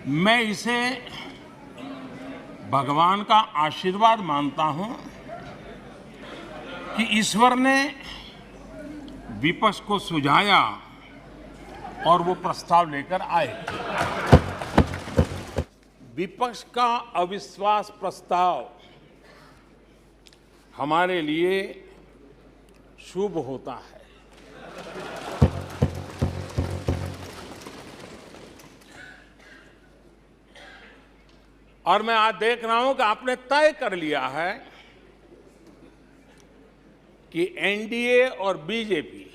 मैं इसे भगवान का आशीर्वाद मानता हूं कि ईश्वर ने विपक्ष को सुझाया और वो प्रस्ताव लेकर आए। विपक्ष का अविश्वास प्रस्ताव हमारे लिए शुभ होता है। और मैं आज देख रहा हूं कि आपने तय कर लिया है कि एनडीए और बीजेपी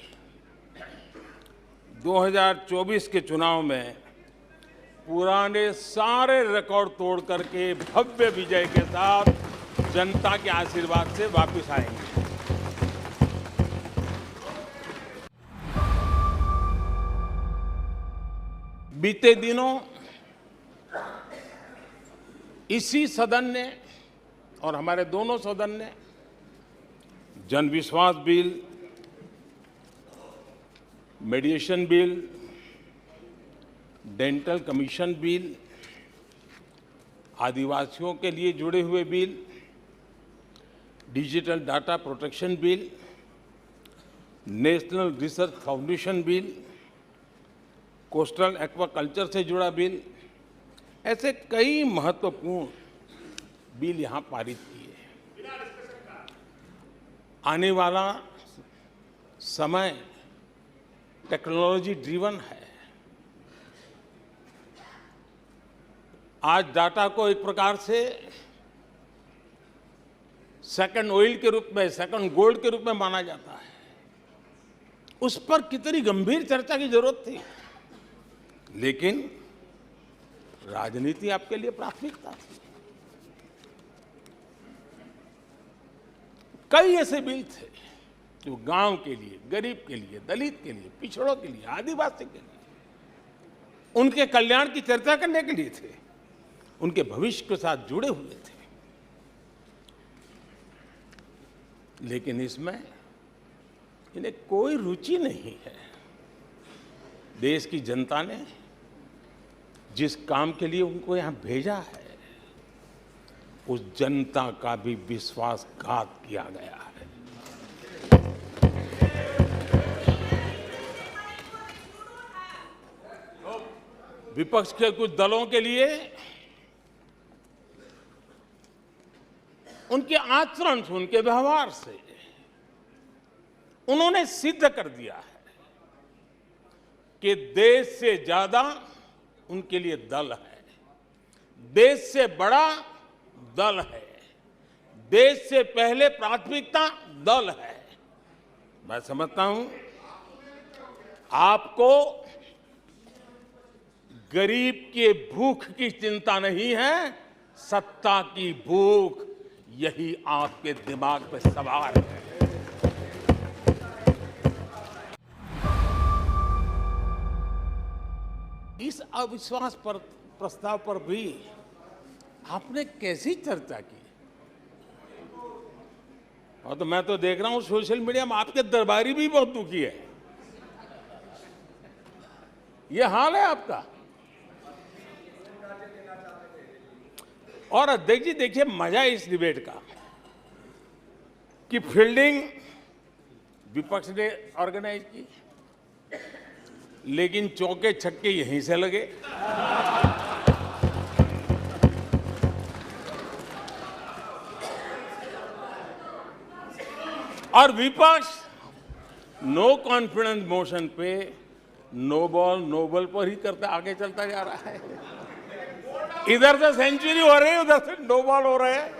2024 के चुनाव में पुराने सारे रिकॉर्ड तोड़ करके भव्य विजय के साथ जनता के आशीर्वाद से वापस आएंगे। बीते दिनों इसी सदन ने और हमारे दोनों सदन ने Janvishwas bill, mediation bill, dental commission bill, आदिवासियों के लिए जुड़े हुए bill, digital data protection bill, national research foundation bill, coastal aquaculture से जुड़ा बिल, ऐसे कई महत्वपूर्ण बिल यहां पारित किए। आने वाला समय टेक्नोलॉजी ड्रिवन है। आज डाटा को एक प्रकार से सेकंड ऑयल के रूप में, सेकंड गोल्ड के रूप में माना जाता है। उस पर कितनी गंभीर चर्चा की जरूरत थी, लेकिन राजनीति आपके लिए प्राथमिकता थी। कई ऐसे बिल थे जो गांव के लिए, गरीब के लिए, दलित के लिए, पिछड़ों के लिए, आदिवासी के लिए, उनके कल्याण की चर्चा करने के लिए थे, उनके भविष्य के साथ जुड़े हुए थे। लेकिन इसमें इन्हें कोई रुचि नहीं है। देश की जनता ने जिस काम के लिए उनको यहां भेजा है, उस जनता का भी विश्वासघात किया गया है। विपक्ष के कुछ दलों के लिए उनके आचरण से, उनके व्यवहार से उन्होंने सिद्ध कर दिया है कि देश से ज्यादा उनके लिए दल है, देश से बड़ा दल है, देश से पहले प्राथमिकता दल है। मैं समझता हूं आपको गरीब के भूख की चिंता नहीं है, सत्ता की भूख, यही आपके दिमाग पे सवार है। इस अविश्वास पर प्रस्ताव पर भी आपने कैसी चर्चा की? और तो मैं तो देख रहा हूं सोशल मीडिया में आपके दरबारी भी बहुत दुखी है। ये हाल है आपका। और अध्यक्ष जी देखिए, मजा इस डिबेट का कि फील्डिंग विपक्ष ने ऑर्गेनाइज की, लेकिन चौके छक्के यहीं से लगे। और विपक्ष नो कॉन्फिडेंस मोशन पे नो बॉल नो बॉल पर ही करते आगे चलता जा रहा है। इधर से सेंचुरी हो रही है, उधर से नो बॉल हो रहे हैं।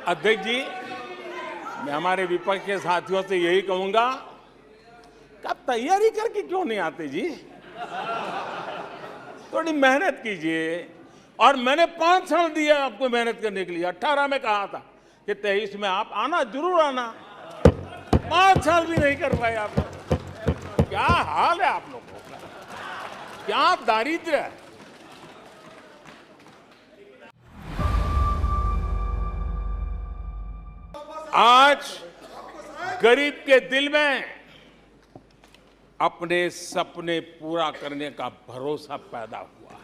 अध्यक्ष जी, मैं हमारे विपक्ष के साथियों से यही कहूंगा कि आप तैयारी करके क्यों नहीं आते जी? थोड़ी मेहनत कीजिए। और मैंने 5 साल दिया आपको मेहनत करने के लिए। 18 में कहा था कि 23 में आप आना, जरूर आना। 5 साल भी नहीं कर पाए आप लोग। क्या हाल है आप लोगों का, क्या दारिद्र्य है। आज गरीब के दिल में अपने सपने पूरा करने का भरोसा पैदा हुआ है।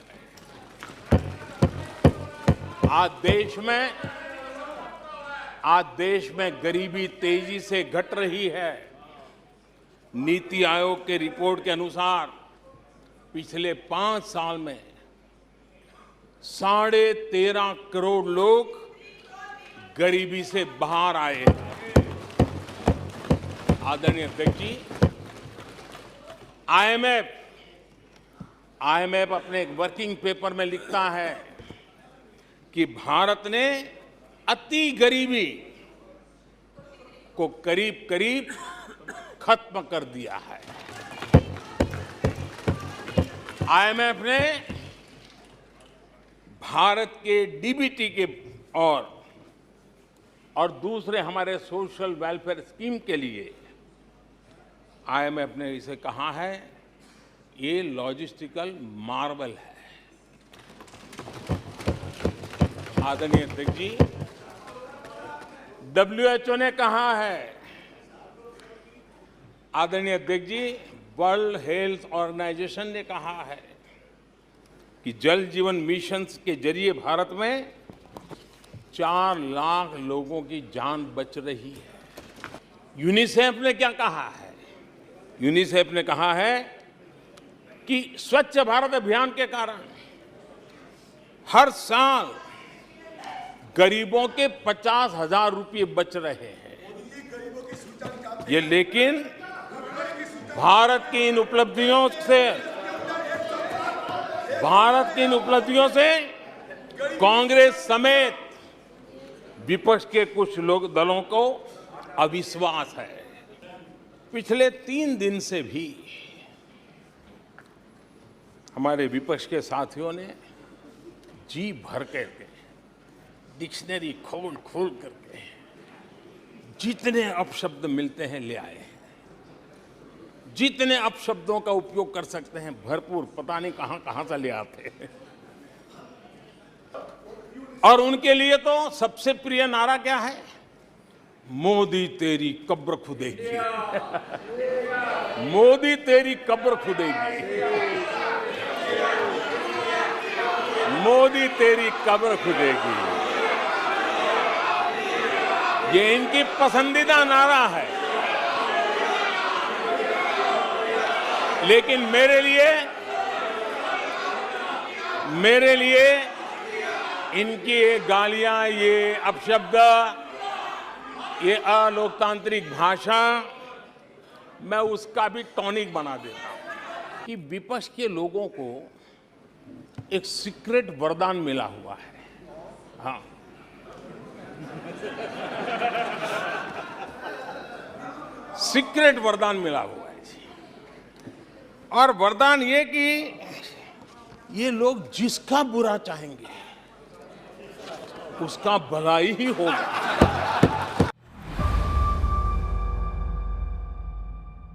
आज देश में गरीबी तेजी से घट रही है। नीति आयोग के रिपोर्ट के अनुसार पिछले 5 साल में 13.5 करोड़ लोग गरीबी से बाहर आए हैं। आदरणीय अध्यक्ष जी, आईएमएफ अपने एक वर्किंग पेपर में लिखता है कि भारत ने अति गरीबी को करीब करीब खत्म कर दिया है। आईएमएफ ने भारत के डीबीटी के और दूसरे हमारे सोशल वेलफेयर स्कीम के लिए आईएमएफ ने इसे कहा है, ये लॉजिस्टिकल मार्वल है। आदरणीय अध्यक्ष जी, डब्ल्यूएचओ ने कहा है, आदरणीय अध्यक्ष जी, वर्ल्ड हेल्थ ऑर्गेनाइजेशन ने कहा है कि जल जीवन मिशन के जरिए भारत में 4 लाख लोगों की जान बच रही है। यूनिसेफ ने क्या कहा है? यूनिसेफ ने कहा है कि स्वच्छ भारत अभियान के कारण हर साल गरीबों के 50,000 रुपये बच रहे हैं। ये लेकिन भारत की इन उपलब्धियों से कांग्रेस समेत विपक्ष के कुछ लोग दलों को अविश्वास है। पिछले 3 दिन से भी हमारे विपक्ष के साथियों ने जी भर करके डिक्शनरी खोल करके जितने अपशब्द मिलते हैं ले आए, जितने अपशब्दों का उपयोग कर सकते हैं भरपूर, पता नहीं कहां से ले आते हैं। और उनके लिए तो सबसे प्रिय नारा क्या है? मोदी तेरी कब्र खुदेगी। मोदी तेरी कब्र खुदेगी। मोदी तेरी कब्र खुदेगी। ये इनकी पसंदीदा नारा है। लेकिन मेरे लिए इनकी ये गालियां, ये अपशब्द, ये अलोकतांत्रिक भाषा मैं उसका भी टॉनिक बना देता हूं कि विपक्ष के लोगों को एक सीक्रेट वरदान मिला हुआ है। हाँ, सीक्रेट वरदान मिला हुआ है जी। और वरदान ये कि ये लोग जिसका बुरा चाहेंगे उसका भलाई ही होगा।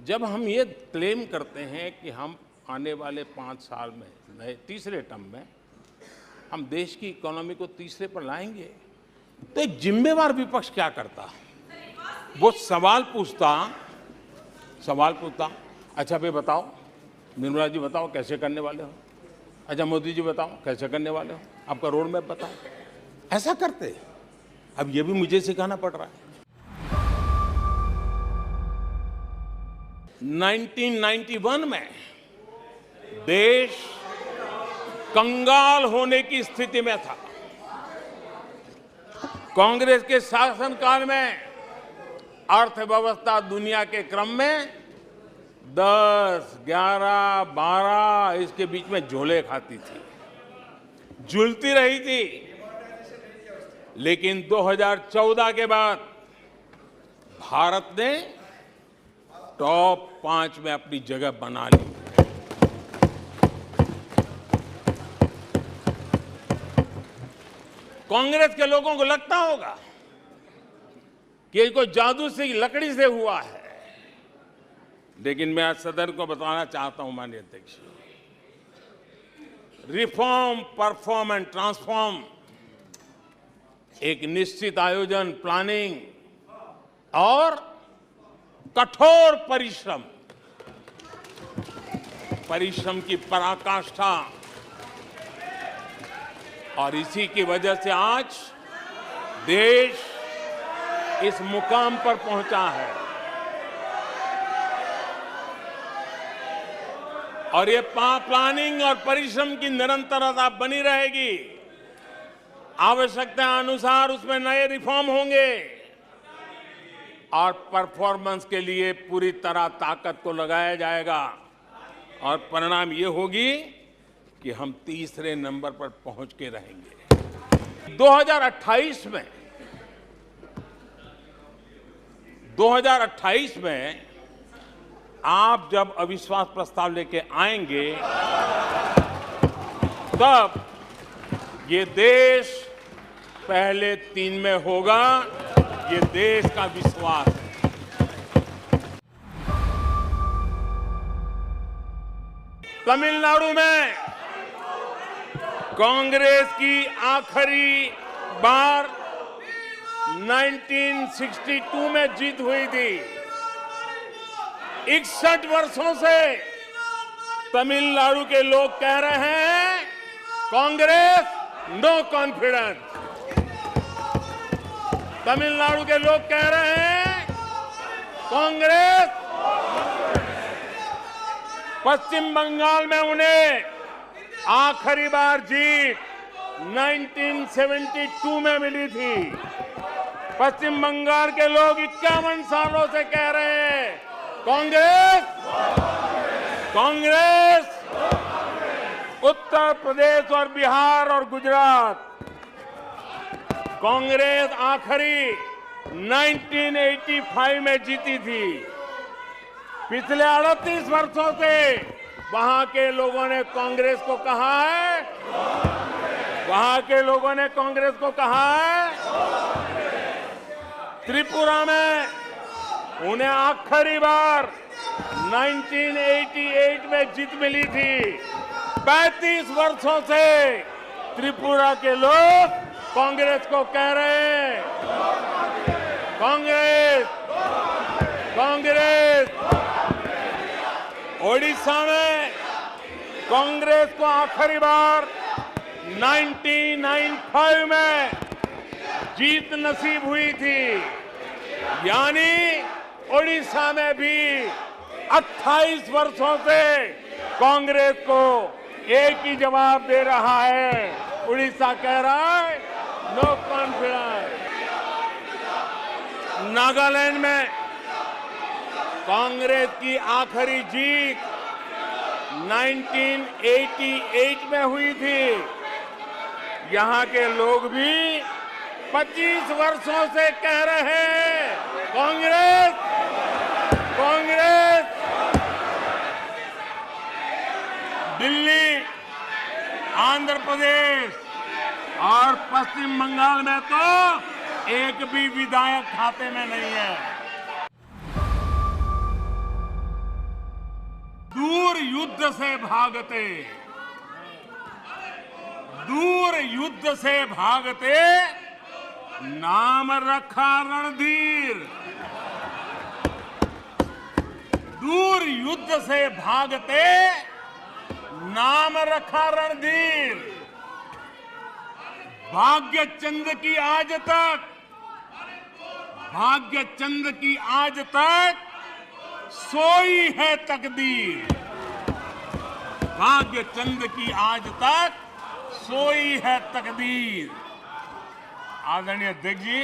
जब हम ये क्लेम करते हैं कि हम आने वाले 5 साल में नए तीसरे टर्म में हम देश की इकोनॉमी को तीसरे पर लाएंगे, तो एक जिम्मेवार विपक्ष क्या करता? वो सवाल पूछता, अच्छा भाई बताओ, निर्मला जी बताओ कैसे करने वाले हो? अच्छा मोदी जी बताओ कैसे करने वाले हो? आपका रोड मैप बताओ। ऐसा करते। अब ये भी मुझे सिखाना पड़ रहा है। 1991 में देश कंगाल होने की स्थिति में था। कांग्रेस के शासनकाल में अर्थव्यवस्था दुनिया के क्रम में 10, 11, 12 इसके बीच में झोले खाती थी, झूलती रही थी। लेकिन 2014 के बाद भारत ने टॉप 5 में अपनी जगह बना ली। कांग्रेस के लोगों को लगता होगा कि ये कोई जादू से लकड़ी से हुआ है, लेकिन मैं आज सदन को बताना चाहता हूं माननीय अध्यक्ष, रिफॉर्म, परफॉर्म एंड ट्रांसफॉर्म एक निश्चित आयोजन, प्लानिंग और कठोर परिश्रम परिश्रम की पराकाष्ठा, और इसी की वजह से आज देश इस मुकाम पर पहुंचा है। और ये प्लानिंग और परिश्रम की निरंतरता बनी रहेगी। आवश्यकता अनुसार उसमें नए रिफॉर्म होंगे और परफॉर्मेंस के लिए पूरी तरह ताकत को लगाया जाएगा। और परिणाम ये होगी कि हम तीसरे नंबर पर पहुंच के रहेंगे। 2028 में आप जब अविश्वास प्रस्ताव लेके आएंगे, तब ये देश पहले 3 में होगा। ये देश का विश्वास है। तमिलनाडु में कांग्रेस की आखिरी बार 1962 में जीत हुई थी। 61 वर्षों से तमिलनाडु के लोग कह रहे हैं कांग्रेस नो कॉन्फिडेंस। तमिलनाडु के लोग कह रहे हैं कांग्रेस। पश्चिम बंगाल में उन्हें आखिरी बार जीत 1972 में मिली थी। पश्चिम बंगाल के लोग 51 सालों से कह रहे हैं कांग्रेस कांग्रेस। उत्तर प्रदेश और बिहार और गुजरात कांग्रेस आखिरी 1985 में जीती थी। पिछले 38 वर्षों से वहां के लोगों ने कांग्रेस को कहा है, वहां के लोगों ने कांग्रेस को कहा है। त्रिपुरा में उन्हें आखिरी बार 1988 में जीत मिली थी। 35 वर्षों से त्रिपुरा के लोग कांग्रेस को कह रहे हैं कांग्रेस कांग्रेस। ओडिशा में कांग्रेस को आखिरी बार 1995 में जीत नसीब हुई थी। यानी ओडिशा में भी 28 वर्षों से कांग्रेस को एक ही जवाब दे रहा है। उड़ीसा कह रहा है नो कॉन्फिडेंस। नागालैंड में कांग्रेस की आखिरी जीत 1988 में हुई थी। यहां के लोग भी 25 वर्षों से कह रहे हैं कांग्रेस कांग्रेस। दिल्ली, आंध्र प्रदेश और पश्चिम बंगाल में तो एक भी विधायक खाते में नहीं है। दूर युद्ध से भागते, दूर युद्ध से भागते, नाम रखा रणधीर। दूर युद्ध से भागते, नाम रखा रणधीर। भाग्य चंद की आज तक, भाग्य चंद की आज तक सोई है तकदीर। भाग्य चंद की आज तक सोई है तकदीर। आदरणीय अध्यक्ष जी,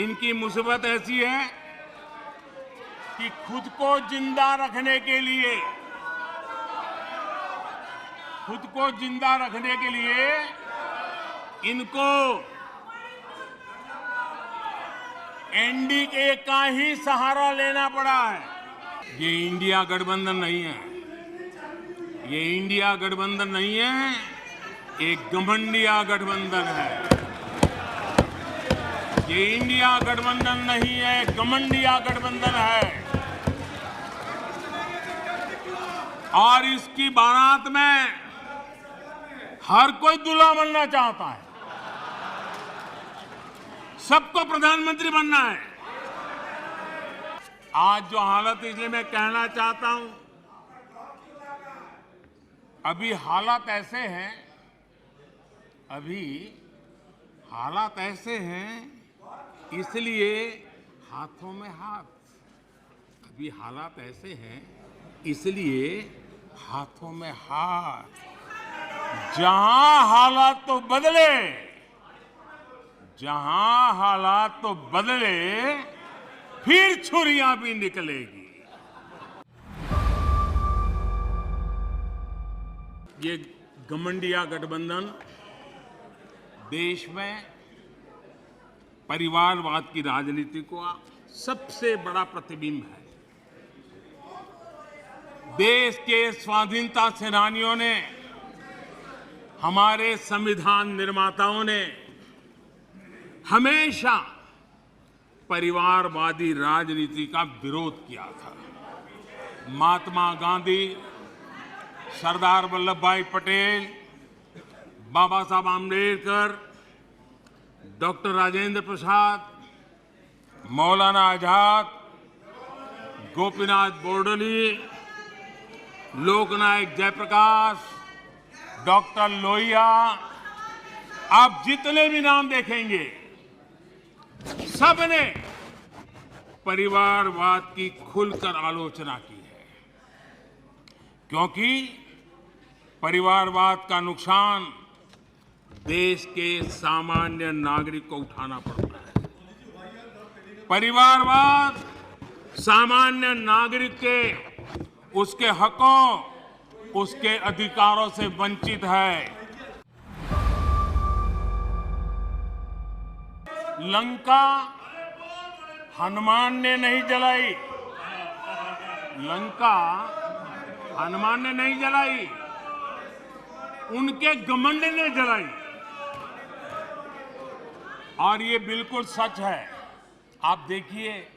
इनकी मुसीबत ऐसी है कि खुद को जिंदा रखने के लिए, खुद को जिंदा रखने के लिए इनको एनडीए का ही सहारा लेना पड़ा है। ये इंडिया गठबंधन नहीं है, ये इंडिया गठबंधन नहीं है, एक घमंडिया गठबंधन है। ये इंडिया गठबंधन नहीं है, घमंडिया गठबंधन है। और इसकी बारात में हर कोई दूल्हा बनना चाहता है, सबको प्रधानमंत्री बनना है। आज जो हालत, इसलिए मैं कहना चाहता हूं अभी हालात ऐसे हैं इसलिए हाथों में हाथ। अभी हालात ऐसे हैं इसलिए हाथों में हाथ। जहां हालात तो बदले फिर छुरियां भी निकलेगी। ये घमंडिया गठबंधन देश में परिवारवाद की राजनीति का सबसे बड़ा प्रतिबिंब है। देश के स्वाधीनता सेनानियों ने, हमारे संविधान निर्माताओं ने हमेशा परिवारवादी राजनीति का विरोध किया था। महात्मा गांधी, सरदार वल्लभ भाई पटेल, बाबा साहब आम्बेडकर, डॉक्टर राजेंद्र प्रसाद, मौलाना आजाद, गोपीनाथ बोरदोली, लोकनायक जयप्रकाश, डॉक्टर लोहिया, आप जितने भी नाम देखेंगे सबने परिवारवाद की खुलकर आलोचना की है, क्योंकि परिवारवाद का नुकसान देश के सामान्य नागरिक को उठाना पड़ता है। परिवारवाद सामान्य नागरिक के उसके हकों, उसके अधिकारों से वंचित है। लंका हनुमान ने नहीं जलाई, लंका हनुमान ने नहीं जलाई, उनके घमंड ने जलाई। और ये बिल्कुल सच है। आप देखिए,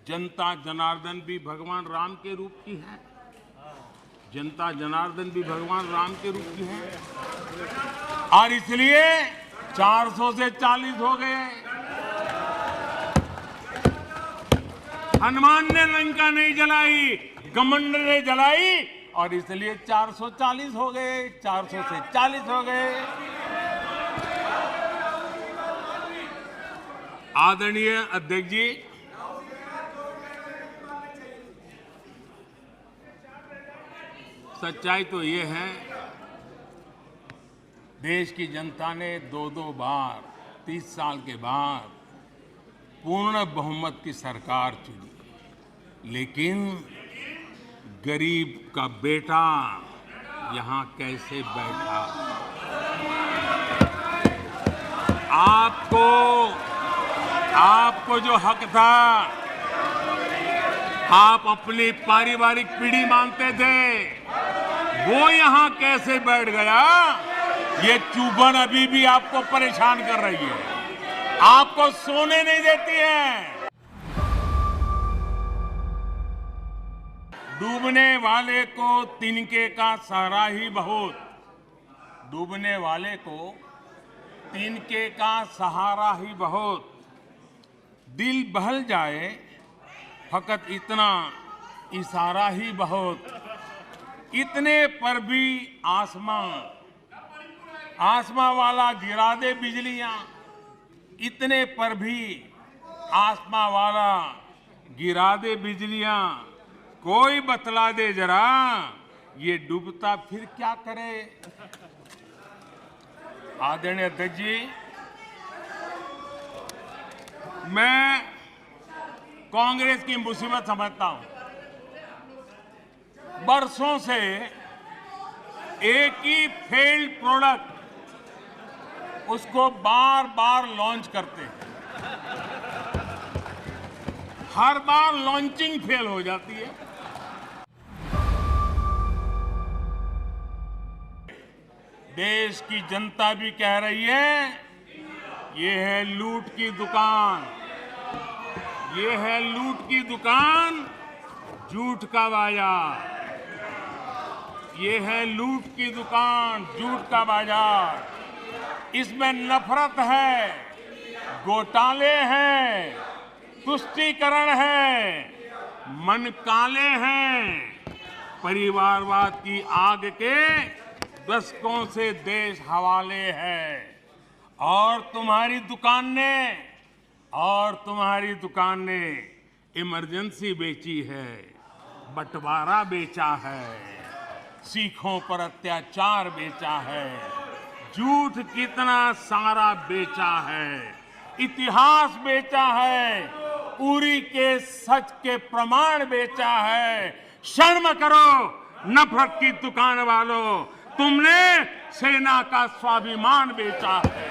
जनता जनार्दन भी भगवान राम के रूप की है। जनता जनार्दन भी भगवान राम के रूप की है और इसलिए 400 से 40 हो गए। हनुमान ने लंका नहीं जलाई, घमंड ने जलाई और इसलिए 440 हो गए, 400 से 40 हो गए। आदरणीय अध्यक्ष जी, सच्चाई तो ये है, देश की जनता ने दो बार 30 साल के बाद पूर्ण बहुमत की सरकार चुनी, लेकिन गरीब का बेटा यहां कैसे बैठा? आपको जो हक था, आप अपनी पारिवारिक पीढ़ी मांगते थे, वो यहां कैसे बैठ गया? ये चुभन अभी भी आपको परेशान कर रही है, आपको सोने नहीं देती है। डूबने वाले को तिनके का सहारा ही बहुत, डूबने वाले को तिनके का सहारा ही बहुत। दिल बहल जाए फकत इतना इशारा ही बहुत। इतने पर भी आसमां वाला गिरा दे बिजलियां, इतने पर भी आसमां वाला गिरा दे बिजलियां। कोई बतला दे जरा, ये डूबता फिर क्या करे? आदरणीय अध्यक्ष जी, मैं कांग्रेस की मुसीबत समझता हूं। बरसों से एक ही फेल्ड प्रोडक्ट, उसको बार बार लॉन्च करते हैं, हर बार लॉन्चिंग फेल हो जाती है। देश की जनता भी कह रही है, ये है लूट की दुकान, ये है लूट की दुकान, झूठ का बाजार। ये है लूट की दुकान, झूठ का बाजार। इसमें नफरत है, घोटाले हैं, तुष्टीकरण है, मन काले हैं। परिवारवाद की आग के दशकों से देश हवाले है और तुम्हारी दुकान ने इमरजेंसी बेची है, बंटवारा बेचा है, सिखों पर अत्याचार बेचा है, झूठ कितना सारा बेचा है, इतिहास बेचा है, उरी के सच के प्रमाण बेचा है। शर्म करो नफरत की दुकान वालों, तुमने सेना का स्वाभिमान बेचा है।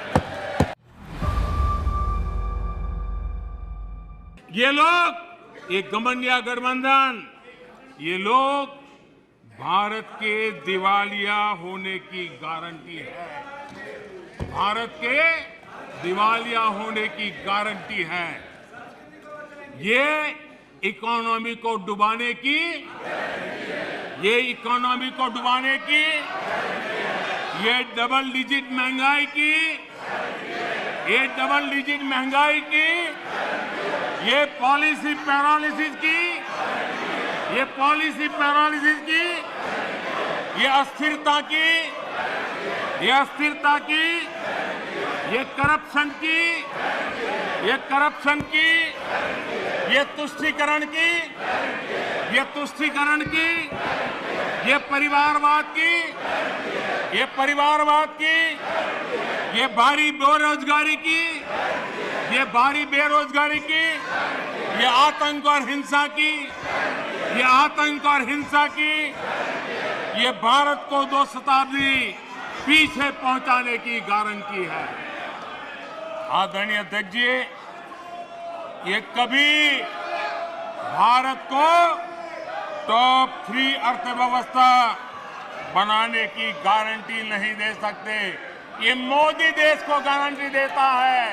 ये लोग, ये गठबंधन गठबंधन, ये लोग भारत के दिवालिया होने की गारंटी है। भारत के दिवालिया होने की गारंटी है। ये इकोनॉमी को डुबाने की, ये डबल डिजिट महंगाई की, ये पॉलिसी पैरालिसिस की, ये अस्थिरता की, ये करप्शन की, ये तुष्टीकरण की, ये परिवारवाद की, ये भारी बेरोजगारी की, ये आतंक और हिंसा की, ये भारत को 2 शताब्दी पीछे पहुंचाने की गारंटी है। आदरणीय अध्यक्ष जी, ये कभी भारत को टॉप 3 अर्थव्यवस्था बनाने की गारंटी नहीं दे सकते। ये मोदी देश को गारंटी देता है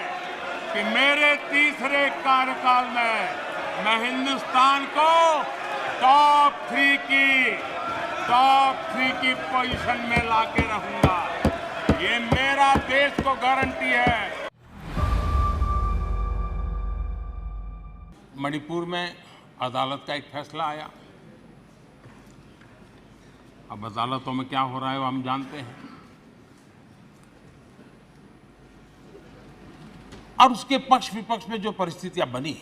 कि मेरे तीसरे कार्यकाल में मैं हिंदुस्तान को टॉप 3 की पोजीशन में लाके रहूंगा। ये मेरा देश को गारंटी है। मणिपुर में अदालत का एक फैसला आया। अब अदालतों में क्या हो रहा है वो हम जानते हैं, और उसके पक्ष विपक्ष में जो परिस्थितियां बनी,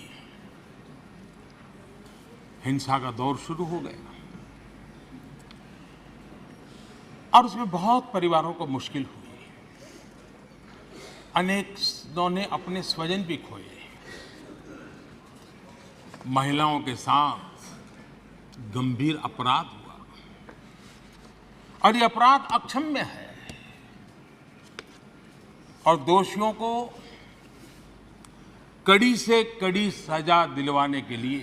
हिंसा का दौर शुरू हो गया और उसमें बहुत परिवारों को मुश्किल हुई। अनेकों ने अपने स्वजन भी खोए। महिलाओं के साथ गंभीर अपराध हुआ और ये अपराध अक्षम्य है और दोषियों को कड़ी से कड़ी सजा दिलवाने के लिए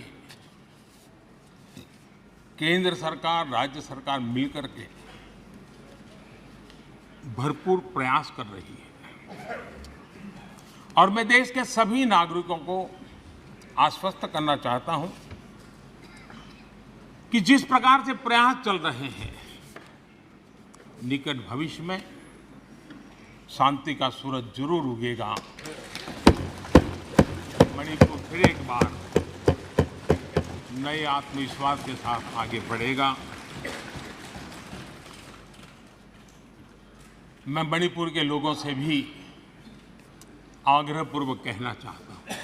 केंद्र सरकार, राज्य सरकार मिलकर के भरपूर प्रयास कर रही है। और मैं देश के सभी नागरिकों को आश्वस्त करना चाहता हूं कि जिस प्रकार से प्रयास चल रहे हैं, निकट भविष्य में शांति का सूरज जरूर उगेगा। मणिपुर फिर एक बार नए आत्मविश्वास के साथ आगे बढ़ेगा। मैं मणिपुर के लोगों से भी आग्रहपूर्वक कहना चाहता हूं,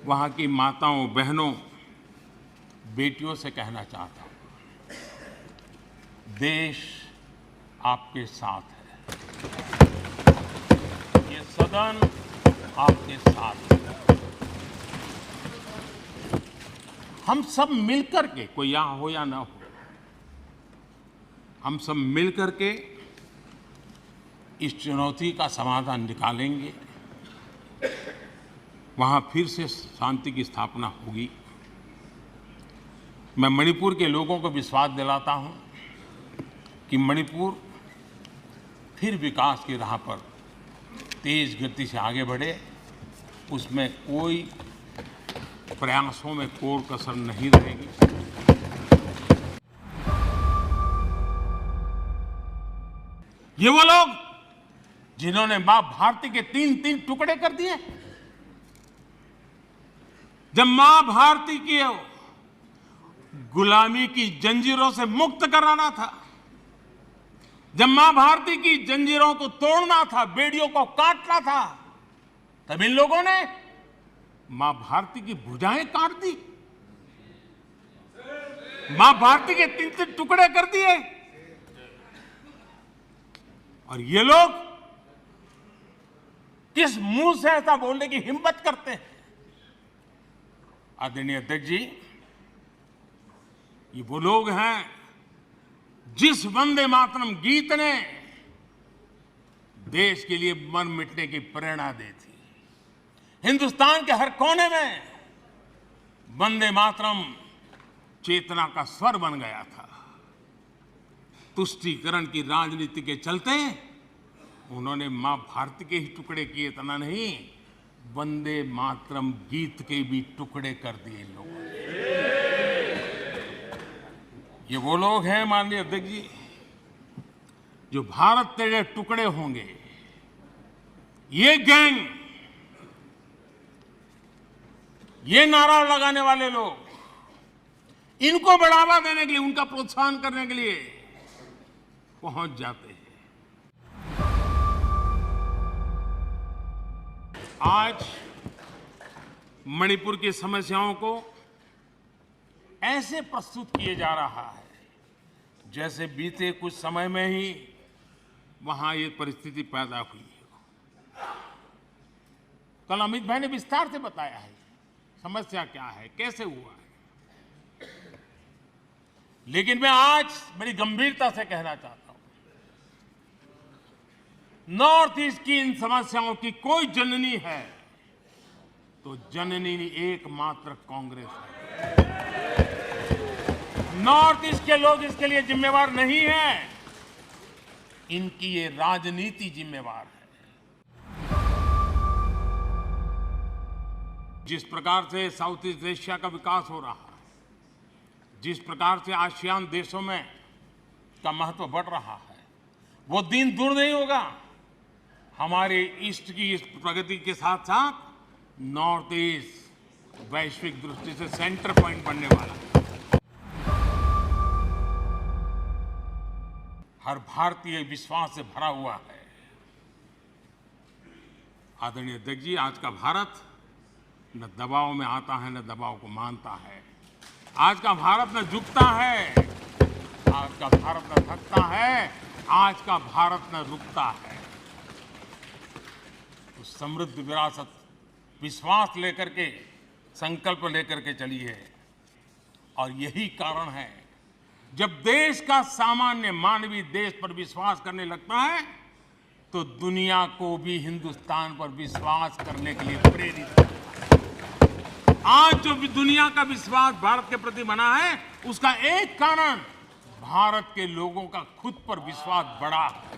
वहां की माताओं, बहनों, बेटियों से कहना चाहता हूं, देश आपके साथ है। ये सदन आपके साथ है। हम सब मिलकर के, कोई यहां हो या ना हो, हम सब मिलकर के इस चुनौती का समाधान निकालेंगे। वहां फिर से शांति की स्थापना होगी। मैं मणिपुर के लोगों को विश्वास दिलाता हूं कि मणिपुर फिर विकास की राह पर तेज गति से आगे बढ़े। उसमें कोई प्रयासों में कोई कसर नहीं रहेगी। ये वो लोग जिन्होंने मां भारती के 3-3 टुकड़े कर दिए। जब मां भारती की गुलामी की जंजीरों से मुक्त कराना था, जब मां भारती की जंजीरों को तोड़ना था, बेड़ियों को काटना था, तब इन लोगों ने मां भारती की भुजाएं काट दी, मां भारती के 3-3 टुकड़े कर दिए। और ये लोग किस मुंह से ऐसा बोलने की हिम्मत करते हैं? आदरणीय अध्यक्ष जी, ये वो लोग हैं जिस वंदे मातरम गीत ने देश के लिए मर मिटने की प्रेरणा दी थी। हिंदुस्तान के हर कोने में वंदे मातरम चेतना का स्वर बन गया था। तुष्टीकरण की राजनीति के चलते उन्होंने मां भारती के ही टुकड़े किए, इतना नहीं, वंदे मातरम गीत के भी टुकड़े कर दिए लोगों ने। ये वो लोग हैं माननीय अध्यक्ष जी, जो भारत तेरे टुकड़े होंगे, ये गैंग, ये नारा लगाने वाले लोग, इनको बढ़ावा देने के लिए, उनका प्रोत्साहन करने के लिए पहुंच जाते हैं। आज मणिपुर की समस्याओं को ऐसे प्रस्तुत किए जा रहा है जैसे बीते कुछ समय में ही वहां ये परिस्थिति पैदा हुई है। कल अमित भाई ने विस्तार से बताया है समस्या क्या है, कैसे हुआ है, लेकिन मैं आज बड़ी गंभीरता से कहना चाहता हूं, नॉर्थ ईस्ट की इन समस्याओं की कोई जननी है तो जननी एकमात्र कांग्रेस है। नॉर्थ ईस्ट के लोग इसके लिए जिम्मेवार नहीं हैं, इनकी ये राजनीति जिम्मेवार है। जिस प्रकार से साउथ ईस्ट एशिया का विकास हो रहा है, जिस प्रकार से आसियान देशों में का महत्व बढ़ रहा है, वो दिन दूर नहीं होगा हमारे ईस्ट की इस प्रगति के साथ साथ नॉर्थ ईस्ट वैश्विक दृष्टि से सेंटर पॉइंट बनने वाला है। हर भारतीय विश्वास से भरा हुआ है। आदरणीय अध्यक्ष जी, आज का भारत न दबाव में आता है न दबाव को मानता है। आज का भारत न झुकता है, आज का भारत न थकता है, आज का भारत न रुकता है। तो समृद्ध विरासत विश्वास लेकर के, संकल्प लेकर के चलिए। और यही कारण है, जब देश का सामान्य मानवीय देश पर विश्वास करने लगता है तो दुनिया को भी हिंदुस्तान पर विश्वास करने के लिए प्रेरित करता है। आज जो भी दुनिया का विश्वास भारत के प्रति बना है, उसका एक कारण भारत के लोगों का खुद पर विश्वास बढ़ा है।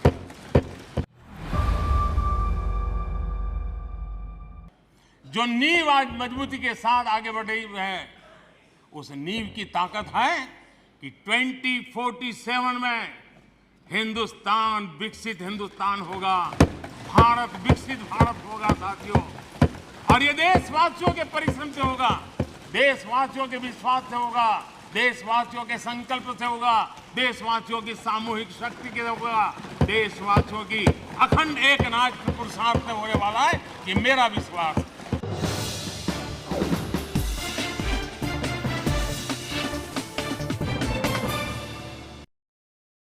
जो नींव आज मजबूती के साथ आगे बढ़ रही है, उस नींव की ताकत है कि 2047 में हिंदुस्तान विकसित हिंदुस्तान होगा, भारत विकसित भारत होगा साथियों। और ये देशवासियों के परिश्रम से होगा, देशवासियों के विश्वास से होगा, देशवासियों के संकल्प से होगा, देशवासियों की सामूहिक शक्ति से होगा, देशवासियों की अखंड एक नाच पुरुषार्थ से होने वाला है, ये मेरा विश्वास है।